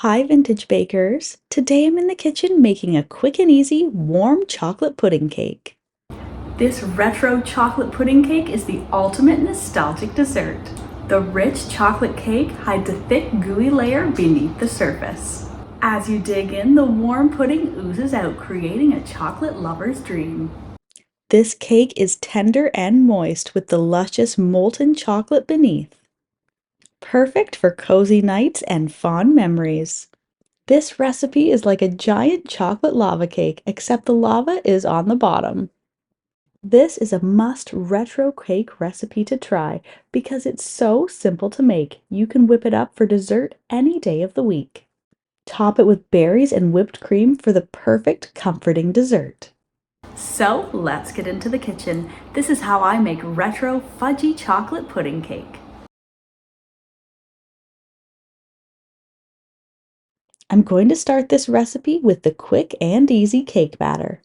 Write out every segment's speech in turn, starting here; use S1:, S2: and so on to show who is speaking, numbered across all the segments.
S1: Hi, vintage bakers! Today I'm in the kitchen making a quick and easy warm chocolate pudding cake.
S2: This retro chocolate pudding cake is the ultimate nostalgic dessert. The rich chocolate cake hides a thick, gooey layer beneath the surface. As you dig in, the warm pudding oozes out, creating a chocolate lover's dream.
S1: This cake is tender and moist with the luscious molten chocolate beneath. Perfect for cozy nights and fond memories. This recipe is like a giant chocolate lava cake, except the lava is on the bottom. This is a must retro cake recipe to try because it's so simple to make. You can whip it up for dessert any day of the week. Top it with berries and whipped cream for the perfect comforting dessert.
S2: So let's get into the kitchen. This is how I make retro fudgy chocolate pudding cake.
S1: I'm going to start this recipe with the quick and easy cake batter.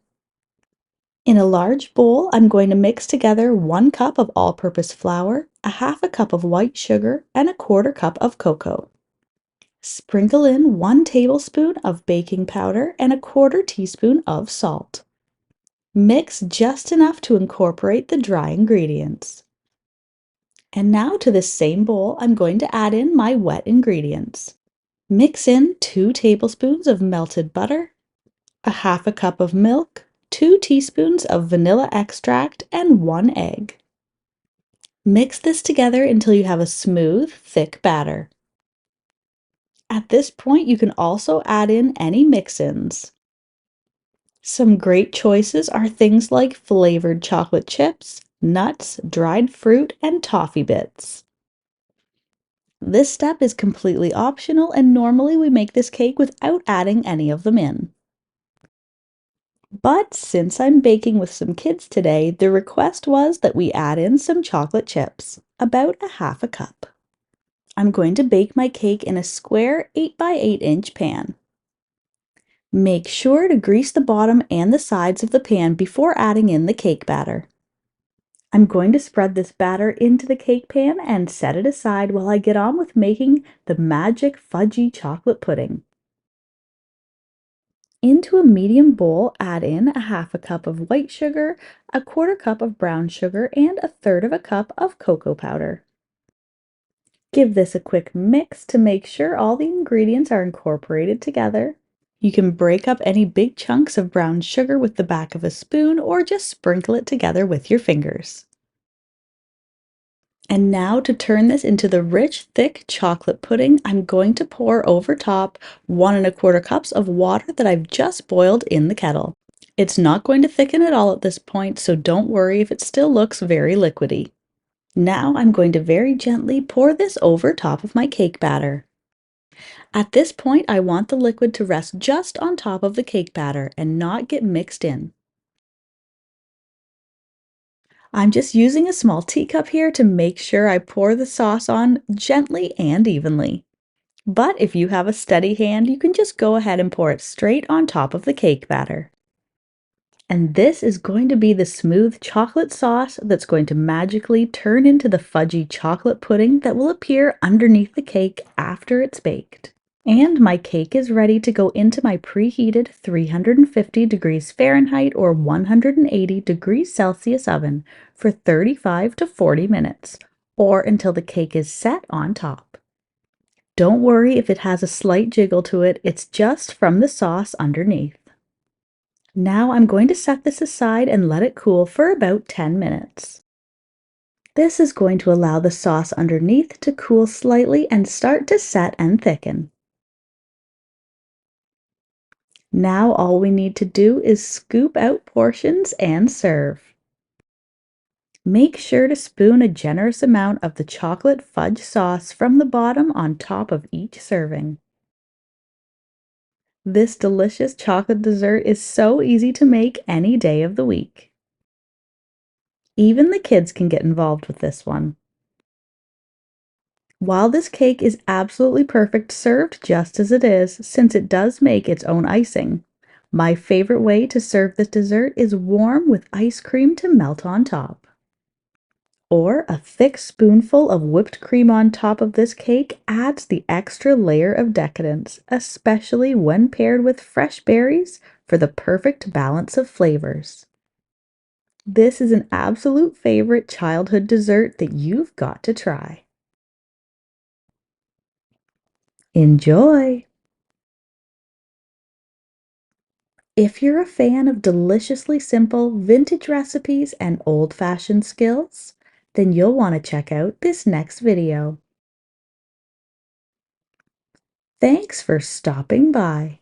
S1: In a large bowl, I'm going to mix together 1 cup of all-purpose flour, a half a cup of white sugar, and a 1/4 cup of cocoa. Sprinkle in 1 tablespoon of baking powder and a 1/4 teaspoon of salt. Mix just enough to incorporate the dry ingredients. And now to this same bowl, I'm going to add in my wet ingredients. Mix in 2 tablespoons of melted butter, a half a cup of milk, 2 teaspoons of vanilla extract, and 1 egg. Mix this together until you have a smooth, thick batter. At this point, you can also add in any mix-ins. Some great choices are things like flavored chocolate chips, nuts, dried fruit, and toffee bits. This step is completely optional, and normally we make this cake without adding any of them in. But since I'm baking with some kids today, the request was that we add in some chocolate chips, about a half a cup. I'm going to bake my cake in a square 8 by 8 inch pan. Make sure to grease the bottom and the sides of the pan before adding in the cake batter. I'm going to spread this batter into the cake pan and set it aside while I get on with making the magic fudgy chocolate pudding. Into a medium bowl, add in a half a cup of white sugar, a 1/4 cup of brown sugar, and a 1/3 cup of cocoa powder. Give this a quick mix to make sure all the ingredients are incorporated together. You can break up any big chunks of brown sugar with the back of a spoon or just sprinkle it together with your fingers. And now to turn this into the rich, thick chocolate pudding, I'm going to pour over top 1 1/4 cups of water that I've just boiled in the kettle. It's not going to thicken at all at this point, so don't worry if it still looks very liquidy. Now I'm going to very gently pour this over top of my cake batter. At this point, I want the liquid to rest just on top of the cake batter and not get mixed in. I'm just using a small teacup here to make sure I pour the sauce on gently and evenly. But if you have a steady hand, you can just go ahead and pour it straight on top of the cake batter. And this is going to be the smooth chocolate sauce that's going to magically turn into the fudgy chocolate pudding that will appear underneath the cake after it's baked. And my cake is ready to go into my preheated 350 degrees Fahrenheit or 180 degrees Celsius oven for 35 to 40 minutes, or until the cake is set on top. Don't worry if it has a slight jiggle to it, it's just from the sauce underneath. Now I'm going to set this aside and let it cool for about 10 minutes. This is going to allow the sauce underneath to cool slightly and start to set and thicken. Now all we need to do is scoop out portions and serve. Make sure to spoon a generous amount of the chocolate fudge sauce from the bottom on top of each serving. This delicious chocolate dessert is so easy to make any day of the week. Even the kids can get involved with this one. While this cake is absolutely perfect served just as it is, since it does make its own icing, my favorite way to serve this dessert is warm with ice cream to melt on top. Or a thick spoonful of whipped cream on top of this cake adds the extra layer of decadence, especially when paired with fresh berries for the perfect balance of flavors. This is an absolute favorite childhood dessert that you've got to try. Enjoy! If you're a fan of deliciously simple vintage recipes and old-fashioned skills, then you'll want to check out this next video. Thanks for stopping by.